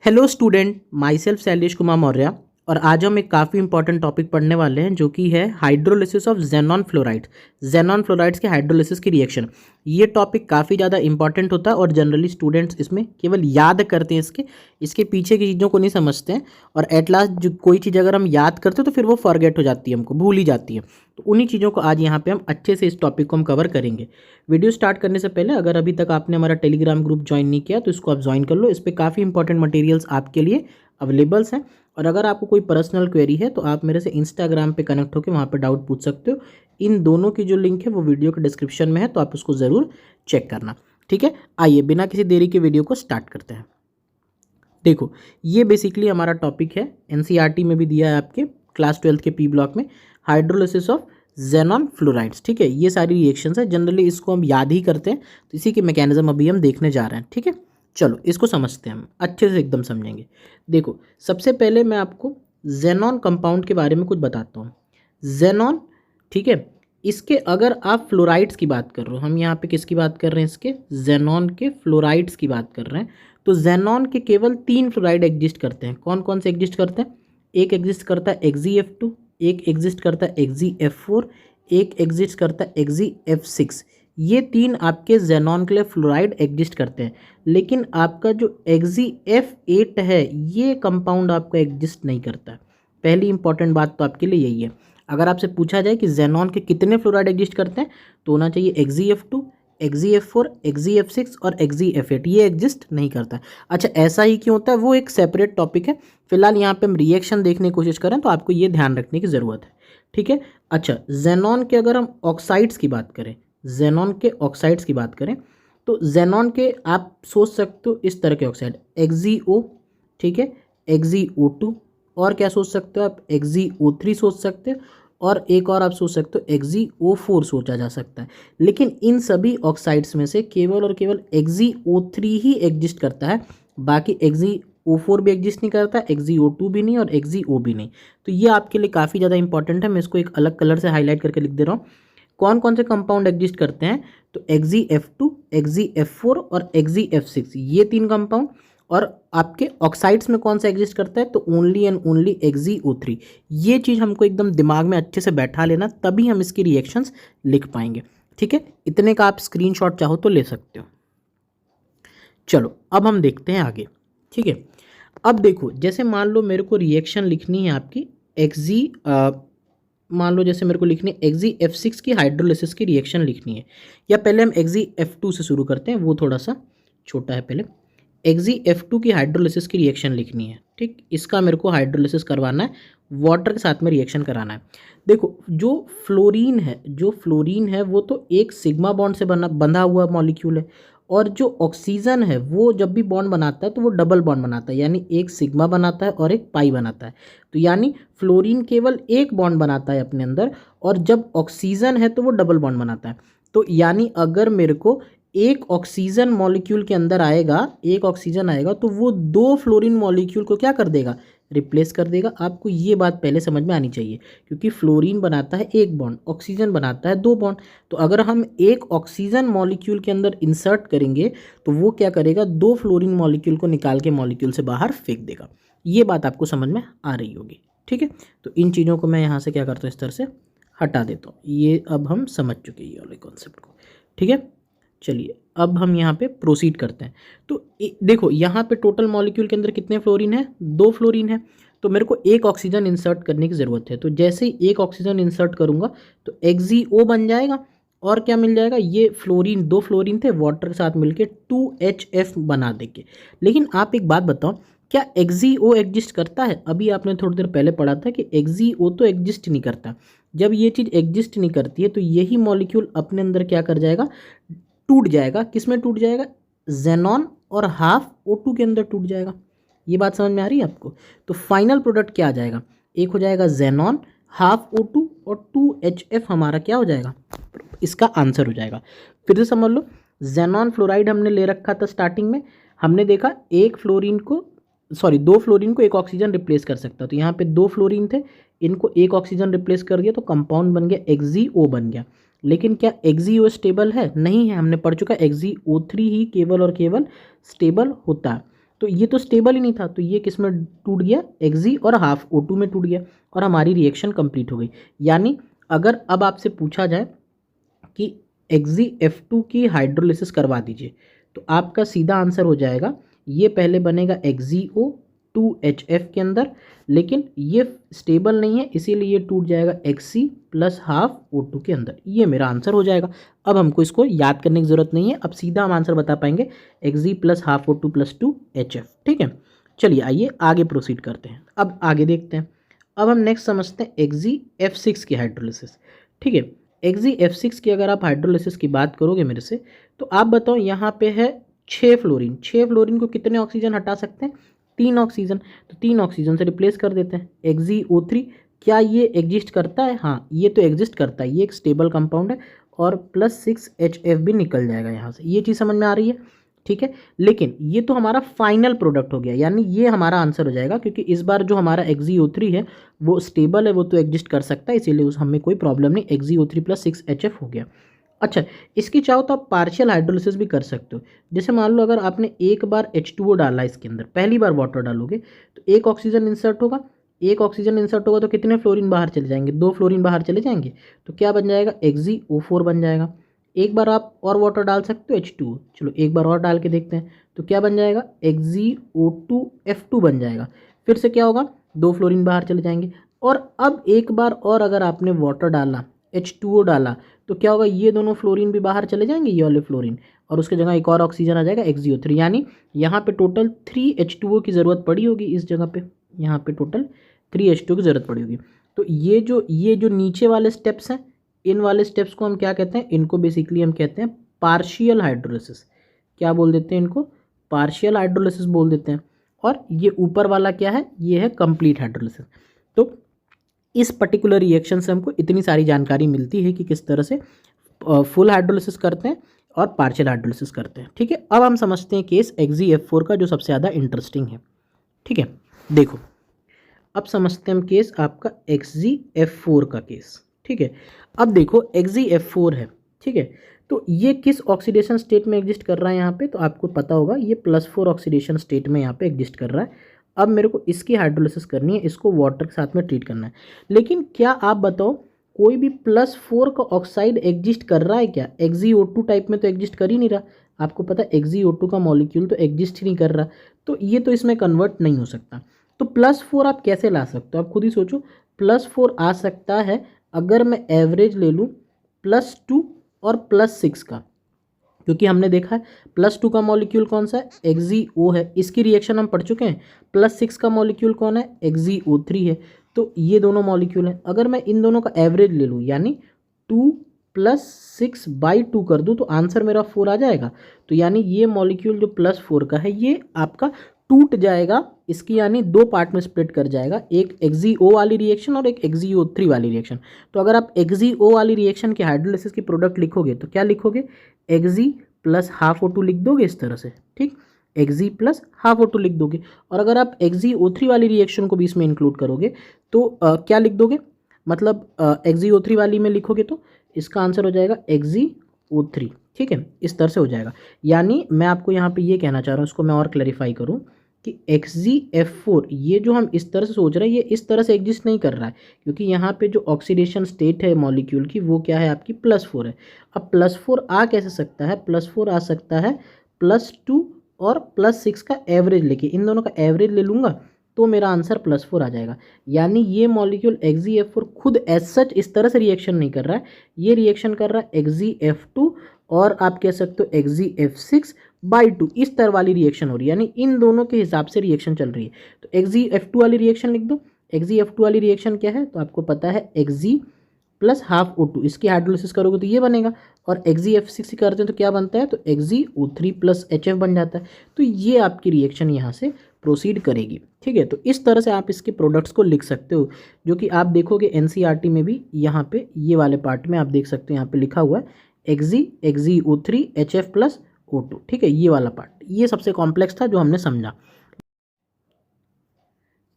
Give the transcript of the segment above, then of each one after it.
Hello student, my self Shailesh Kumar Maurya. और आज हम एक काफ़ी इंपॉर्टेंट टॉपिक पढ़ने वाले हैं जो कि है hydrolysis of xenon fluoride. Xenon fluorides के हाइड्रोलिसिस की रिएक्शन। ये टॉपिक काफ़ी ज़्यादा इंपॉर्टेंट होता है और जनरली स्टूडेंट्स इसमें केवल याद करते हैं, इसके पीछे की चीज़ों को नहीं समझते हैं। और एट लास्ट जो कोई चीज़ अगर हम याद करते हैं तो फिर वो फॉरगेट हो जाती है, हमको भूल ही जाती है। तो उन्हीं चीज़ों को आज यहाँ पे हम अच्छे से इस टॉपिक को हम कवर करेंगे। वीडियो स्टार्ट करने से पहले अगर अभी तक आपने हमारा टेलीग्राम ग्रुप ज्वाइन नहीं किया तो इसको आप ज्वाइन कर लो। इस पर काफ़ी इंपॉर्टेंट मटेरियल्स आपके लिए अवेलेबल्स हैं। और अगर आपको कोई पर्सनल क्वेरी है तो आप मेरे से इंस्टाग्राम पे कनेक्ट होकर वहाँ पे डाउट पूछ सकते हो। इन दोनों की जो लिंक है वो वीडियो के डिस्क्रिप्शन में है, तो आप उसको ज़रूर चेक करना। ठीक है, आइए बिना किसी देरी के वीडियो को स्टार्ट करते हैं। देखो, ये बेसिकली हमारा टॉपिक है, एनसीईआरटी में भी दिया है आपके क्लास 12 के पी ब्लॉक में, हाइड्रोलिसिस ऑफ जेनॉन फ्लोराइड्स। ठीक है, ये सारी रिएक्शंस है, जनरली इसको हम याद ही करते हैं, तो इसी के मैकेनिज्म अभी हम देखने जा रहे हैं। ठीक है, चलो इसको समझते हैं, हम अच्छे से एकदम समझेंगे। देखो, सबसे पहले मैं आपको जेनॉन कंपाउंड के बारे में कुछ बताता हूँ। जेनॉन, ठीक है, इसके अगर आप फ्लोराइड्स की बात कर रहे हो, हम यहाँ पे किसकी बात कर रहे हैं, इसके जेनॉन के फ्लोराइड्स की बात कर रहे हैं। तो जेनॉन के केवल 3 फ्लोराइड एग्जिस्ट करते हैं। कौन कौन से एग्जिस्ट करते हैं? एक एग्जिस्ट करता है XeF2, एक एग्जिस्ट करता है XeF4, एक एग्जिस्ट करता है XeF6। ये 3 आपके जेनॉन के लिए फ्लोराइड एग्जिस्ट करते हैं। लेकिन आपका जो XeF8 है, ये कंपाउंड आपका एग्जिस्ट नहीं करता है। पहली इंपॉर्टेंट बात तो आपके लिए यही है। अगर आपसे पूछा जाए कि जेनॉन के कितने फ्लोराइड एग्जिस्ट करते हैं, तो होना चाहिए XeF2, XeF4, XeF6 और XeF8। ये एग्जिस्ट नहीं करता है। अच्छा, ऐसा ही क्यों होता है, वो एक सेपरेट टॉपिक है। फिलहाल यहाँ पे हम रिएक्शन देखने की कोशिश करें तो आपको ये ध्यान रखने की ज़रूरत है। ठीक है, अच्छा, जेनॉन के अगर हम ऑक्साइड्स की बात करें, जेनॉन के ऑक्साइड्स की बात करें, तो जेनॉन के आप सोच सकते हो इस तरह के ऑक्साइड, XeO, ठीक है, XeO2, और क्या सोच सकते हो आप, XeO3 सोच सकते हो, और एक और आप सोच सकते हो XeO4 सोचा जा सकता है। लेकिन इन सभी ऑक्साइड्स में से केवल और केवल XeO3 ही एग्जिस्ट करता है। बाकी XeO4 भी एग्जिस्ट नहीं करता, XeO2 भी नहीं और XeO भी नहीं। तो ये आपके लिए काफ़ी ज़्यादा इंपॉर्टेंट है। मैं इसको एक अलग कलर से हाईलाइट करके लिख दे रहा हूँ। कौन कौन से कंपाउंड एग्जिस्ट करते हैं, तो XeF2, XeF4 और XeF6, ये 3 कंपाउंड। और आपके ऑक्साइड्स में कौन सा एग्जिस्ट करता है, तो ओनली एंड ओनली XeO3। ये चीज़ हमको एकदम दिमाग में अच्छे से बैठा लेना, तभी हम इसकी रिएक्शंस लिख पाएंगे। ठीक है, इतने का आप स्क्रीनशॉट चाहो तो ले सकते हो। चलो अब हम देखते हैं आगे। ठीक है, अब देखो, जैसे मान लो मेरे को रिएक्शन लिखनी है आपकी मान लो जैसे मेरे को लिखनी है XeF6 की हाइड्रोलिसिस की रिएक्शन लिखनी है। या पहले हम XeF2 से शुरू करते हैं, वो थोड़ा सा छोटा है। पहले XeF2 की हाइड्रोलिसिस की रिएक्शन लिखनी है। ठीक, इसका मेरे को हाइड्रोलिसिस करवाना है, वाटर के साथ में रिएक्शन कराना है। देखो, जो फ्लोरीन है वो तो एक सिग्मा बॉन्ड से बंधा हुआ मॉलिक्यूल है। और जो ऑक्सीजन है वो जब भी बॉन्ड बनाता है तो वो डबल बॉन्ड बनाता है, यानी एक सिग्मा बनाता है और एक पाई बनाता है। तो यानी फ्लोरीन केवल एक बॉन्ड बनाता है अपने अंदर, और जब ऑक्सीजन है तो वो डबल बॉन्ड बनाता है। तो यानी अगर मेरे को एक ऑक्सीजन मॉलिक्यूल के अंदर आएगा, एक ऑक्सीजन आएगा, तो वो 2 फ्लोरीन मॉलिक्यूल को क्या कर देगा, रिप्लेस कर देगा। आपको ये बात पहले समझ में आनी चाहिए, क्योंकि फ्लोरीन बनाता है एक बॉन्ड, ऑक्सीजन बनाता है 2 बॉन्ड। तो अगर हम एक ऑक्सीजन मॉलिक्यूल के अंदर इंसर्ट करेंगे तो वो क्या करेगा, 2 फ्लोरीन मॉलिक्यूल को निकाल के मॉलिक्यूल से बाहर फेंक देगा। ये बात आपको समझ में आ रही होगी। ठीक है, तो इन चीज़ों को मैं यहाँ से क्या करता हूँ, इस तरह से हटा देता हूँ। ये अब हम समझ चुके हैं ये वाले कॉन्सेप्ट को। ठीक है, चलिए अब हम यहाँ पे प्रोसीड करते हैं। तो देखो, यहाँ पे टोटल मॉलिक्यूल के अंदर कितने फ्लोरीन है, 2 फ्लोरीन है। तो मेरे को एक ऑक्सीजन इंसर्ट करने की ज़रूरत है। तो जैसे ही एक ऑक्सीजन इंसर्ट करूँगा तो XeO बन जाएगा, और क्या मिल जाएगा, ये फ्लोरीन 2 फ्लोरीन थे, वाटर के साथ मिलके 2HF बना देंगे। लेकिन आप एक बात बताओ, क्या XeO एग्जिस्ट करता है? अभी आपने थोड़ी देर पहले पढ़ा था कि XeO तो एग्जिस्ट नहीं करता। जब ये चीज़ एग्जिस्ट नहीं करती है तो यही मॉलिक्यूल अपने अंदर क्या कर जाएगा, टूट जाएगा। किस में टूट जाएगा, जेनॉन और हाफ O2 के अंदर टूट जाएगा। ये बात समझ में आ रही है आपको? तो फाइनल प्रोडक्ट क्या आ जाएगा, एक हो जाएगा जेनॉन, हाफ O2 और 2HF हमारा क्या हो जाएगा, इसका आंसर हो जाएगा। फिर से समझ लो, जेनॉन फ्लोराइड हमने ले रखा था स्टार्टिंग में, हमने देखा एक फ्लोरीन को, सॉरी 2 फ्लोरीन को एक ऑक्सीजन रिप्लेस कर सकता। तो यहाँ पे 2 फ्लोरीन थे, इनको एक ऑक्सीजन रिप्लेस कर दिया तो कंपाउंड बन गया, XeO बन गया। लेकिन क्या XeO स्टेबल है? नहीं है, हमने पढ़ चुका XeO3 ही केवल और केवल स्टेबल होता है। तो ये तो स्टेबल ही नहीं था, तो ये किस में टूट गया, Xg और हाफ O2 में टूट गया और हमारी रिएक्शन कंप्लीट हो गई। यानी अगर अब आपसे पूछा जाए कि XgF2 की हाइड्रोलिसिस करवा दीजिए तो आपका सीधा आंसर हो जाएगा, ये पहले बनेगा XgO2HF के अंदर, लेकिन ये स्टेबल नहीं है इसीलिए ये टूट जाएगा Xc प्लस हाफ O2 के अंदर। ये मेरा आंसर हो जाएगा। अब हमको इसको याद करने की ज़रूरत नहीं है, अब सीधा हम आंसर बता पाएंगे Xg plus half O2 plus 2HF। ठीक है, चलिए आइए आगे प्रोसीड करते हैं। अब आगे देखते हैं। अब हम नेक्स्ट समझते हैं XgF6 की हाइड्रोलिसिस। ठीक है, XgF6 की अगर आप हाइड्रोलिसिस की बात करोगे मेरे से, तो आप बताओ यहाँ पे है 6 फ्लोरीन। 6 फ्लोरीन को कितने ऑक्सीजन हटा सकते हैं, 3 ऑक्सीजन। तो 3 ऑक्सीजन से रिप्लेस कर देते हैं। XgO3 क्या ये एग्जिस्ट करता है, हाँ ये तो एग्जिस्ट करता है, ये एक स्टेबल कंपाउंड है और प्लस 6HF भी निकल जाएगा यहाँ से। ये चीज़ समझ में आ रही है, ठीक है। लेकिन ये तो हमारा फाइनल प्रोडक्ट हो गया, यानी ये हमारा आंसर हो जाएगा, क्योंकि इस बार जो हमारा XgO3 है वो स्टेबल है, वो तो एग्जिस्ट कर सकता है, इसीलिए उस हमें कोई प्रॉब्लम नहीं। XgO3 प्लस 6HF हो गया। अच्छा, इसकी चाहो तो आप पार्शियल हाइड्रोलिसिस भी कर सकते हो। जैसे मान लो अगर आपने एक बार H2O डाला इसके अंदर, पहली बार वाटर डालोगे तो एक ऑक्सीजन इंसर्ट होगा, एक ऑक्सीजन इंसर्ट होगा तो कितने फ्लोरीन बाहर चले जाएंगे, 2 फ्लोरीन बाहर चले जाएंगे। तो क्या बन जाएगा, XgO4 बन जाएगा। एक बार आप और वाटर डाल सकते हो H2O, चलो एक बार और डाल के देखते हैं तो क्या बन जाएगा, XgO2F2 बन जाएगा। फिर से क्या होगा, 2 फ्लोरीन बाहर चले जाएंगे। और अब एक बार और अगर आपने वाटर डाला, H2O डाला, तो क्या होगा, ये दोनों फ्लोरीन भी बाहर चले जाएंगे, ये वाले फ्लोरीन, और उसके जगह एक और ऑक्सीजन आ जाएगा XgO3। यानी यहाँ पे टोटल 3 H2O की ज़रूरत पड़ी होगी, इस जगह पे यहाँ पे टोटल 3 H2O की ज़रूरत पड़ी होगी। तो ये जो नीचे वाले स्टेप्स हैं, इन वाले स्टेप्स को हम क्या कहते हैं, इनको बेसिकली हम कहते हैं पार्शियल हाइड्रोलिसिस। क्या बोल देते हैं इनको, पार्शियल हाइड्रोलिसिस बोल देते हैं। और ये ऊपर वाला क्या है, ये है कंप्लीट हाइड्रोलिसिस। तो इस पर्टिकुलर रिएक्शन से हमको इतनी सारी जानकारी मिलती है कि किस तरह से फुल हाइड्रोलिसिस करते हैं और पार्शियल हाइड्रोलिसिस करते हैं। ठीक है, अब हम समझते हैं केस XgF4 का, जो सबसे ज़्यादा इंटरेस्टिंग है। ठीक है, देखो अब समझते हैं हम केस आपका XgF4 का केस। ठीक है, अब देखो XgF4 है, ठीक है, तो ये किस ऑक्सीडेशन स्टेट में एग्जिस्ट कर रहा है यहाँ पे, तो आपको पता होगा ये +4 ऑक्सीडेशन स्टेट में यहाँ पे एग्जिस्ट कर रहा है। अब मेरे को इसकी हाइड्रोलिसिस करनी है, इसको वाटर के साथ में ट्रीट करना है। लेकिन क्या आप बताओ, कोई भी +4 का ऑक्साइड एग्जिस्ट कर रहा है क्या, XgO2 टाइप में तो एग्जिस्ट कर ही नहीं रहा। आपको पता है XgO2 का मॉलिक्यूल तो एग्जिस्ट ही नहीं कर रहा, तो ये तो इसमें कन्वर्ट नहीं हो सकता। तो +4 आप कैसे ला सकते हो, आप खुद ही सोचो। +4 आ सकता है अगर मैं एवरेज ले लूँ +2 और +6 का, क्योंकि हमने देखा है +2 का मॉलिक्यूल कौन सा है, XgO है, इसकी रिएक्शन हम पढ़ चुके हैं। +6 का मॉलिक्यूल कौन है, XgO3 है। तो ये दोनों मॉलिक्यूल हैं, अगर मैं इन दोनों का एवरेज ले लूँ यानी 2 + 6/2 कर दूँ तो आंसर मेरा 4 आ जाएगा। तो यानी ये मॉलिक्यूल जो +4 का है ये आपका टूट जाएगा, इसकी यानी 2 पार्ट में स्प्लिट कर जाएगा, एक XgO वाली रिएक्शन और एक XgO3 वाली रिएक्शन। तो अगर आप XgO वाली रिएक्शन के हाइड्रोलिसिस की प्रोडक्ट लिखोगे तो क्या लिखोगे, Xg प्लस हाफ O2 लिख दोगे इस तरह से, ठीक, Xg प्लस हाफ O2 लिख दोगे। और अगर आप XgO3 वाली रिएक्शन को भी इसमें इंक्लूड करोगे तो क्या लिख दोगे, मतलब XgO3 वाली में लिखोगे तो इसका आंसर हो जाएगा XgO3। ठीक है, इस तरह से हो जाएगा। यानी मैं आपको यहाँ पे ये कहना चाह रहा हूँ, इसको मैं और क्लैरिफाई करूँ कि XgF4 ये जो हम इस तरह से सोच रहे हैं ये इस तरह से एग्जिस्ट नहीं कर रहा है, क्योंकि यहाँ पे जो ऑक्सीडेशन स्टेट है मॉलिक्यूल की वो क्या है आपकी +4 है। अब +4 आ कैसे सकता है, +4 आ सकता है +2 और +6 का एवरेज लेके, इन दोनों का एवरेज ले लूँगा तो मेरा आंसर +4 आ जाएगा। यानी ये मॉलिक्यूल XgF4 खुद एज सच इस तरह से रिएक्शन नहीं कर रहा है, ये रिएक्शन कर रहा है XgF2 और आप कह सकते हो XgF6/2, इस तरह वाली रिएक्शन हो रही है, यानी इन दोनों के हिसाब से रिएक्शन चल रही है। तो XgF2 वाली रिएक्शन लिख दो। XgF2 वाली रिएक्शन क्या है, तो आपको पता है Xg प्लस हाफ O2, इसकी हाइड्रोलिसिस करोगे तो ये बनेगा। और XgF6 करते हैं तो क्या बनता है, तो XgO3 प्लस HF बन जाता है। तो ये आपकी रिएक्शन यहाँ से प्रोसीड करेगी। ठीक है, तो इस तरह से आप इसके प्रोडक्ट्स को लिख सकते हो, जो कि आप देखोगे NCERT में भी यहाँ पे ये वाले पार्ट में आप देख सकते हो, यहाँ पे लिखा हुआ है XgO3 HF प्लस O2। ठीक है, ये वाला पार्ट ये सबसे कॉम्प्लेक्स था जो हमने समझा।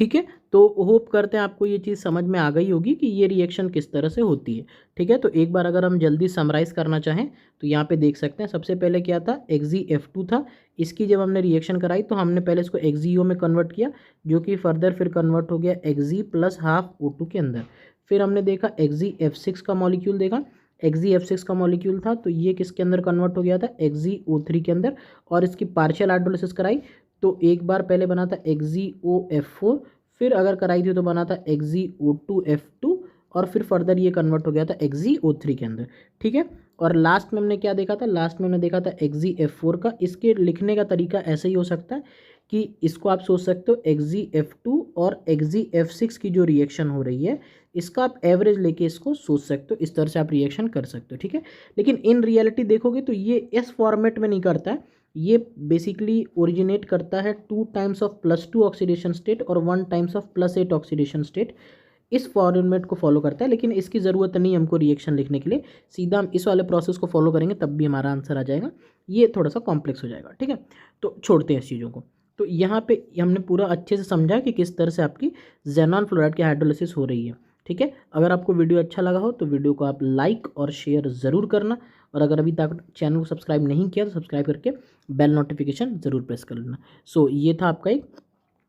ठीक है, तो होप करते हैं आपको ये चीज़ समझ में आ गई होगी कि ये रिएक्शन किस तरह से होती है। ठीक है, तो एक बार अगर हम जल्दी समराइज़ करना चाहें तो यहाँ पे देख सकते हैं सबसे पहले क्या था, XeF2 था। इसकी जब हमने रिएक्शन कराई तो हमने पहले इसको XeO में कन्वर्ट किया, जो कि फर्दर फिर कन्वर्ट हो गया Xe प्लस हाफ O2 के अंदर। फिर हमने देखा XeF6 का मॉलिक्यूल देखा, XeF6 का मॉलिक्यूल था तो ये किसके अंदर कन्वर्ट हो गया था, XeO3 के अंदर, और इसकी पार्शियल हाइड्रोलिसिस कराई तो एक बार पहले बना था XeOF4, फिर अगर कराई थी तो बना था XeO2F2, और फिर फर्दर ये कन्वर्ट हो गया था XeO3 के अंदर। ठीक है, और लास्ट में हमने क्या देखा था, लास्ट में हमने देखा था XeF4 का। इसके लिखने का तरीका ऐसे ही हो सकता है कि इसको आप सोच सकते हो XeF2 और XeF6 की जो रिएक्शन हो रही है इसका आप एवरेज लेके इसको सोच सकते हो, इस तरह से आप रिएक्शन कर सकते हो। ठीक है, लेकिन इन रियलिटी देखोगे तो ये इस फॉर्मेट में नहीं करता है, ये बेसिकली ओरिजिनेट करता है 2 टाइम्स ऑफ +2 ऑक्सीडेशन स्टेट और 1 टाइम्स ऑफ +8 ऑक्सीडेशन स्टेट, इस फॉर्मेट को फॉलो करता है। लेकिन इसकी ज़रूरत नहीं हमको रिएक्शन लिखने के लिए, सीधा हम इस वाले प्रोसेस को फॉलो करेंगे तब भी हमारा आंसर आ जाएगा। ये थोड़ा सा कॉम्प्लेक्स हो जाएगा। ठीक है, तो छोड़ते हैं इस चीज़ों को। तो यहाँ पे हमने पूरा अच्छे से समझा कि किस तरह से आपकी ज़ेनॉन फ्लोराइड की हाइड्रोलिसिस हो रही है। ठीक है, अगर आपको वीडियो अच्छा लगा हो तो वीडियो को आप लाइक और शेयर ज़रूर करना, और अगर अभी तक चैनल को सब्सक्राइब नहीं किया तो सब्सक्राइब करके बेल नोटिफिकेशन ज़रूर प्रेस कर लेना। सो ये था आपका एक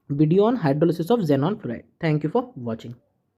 video on hydrolysis of xenon fluoride. Thank you for watching.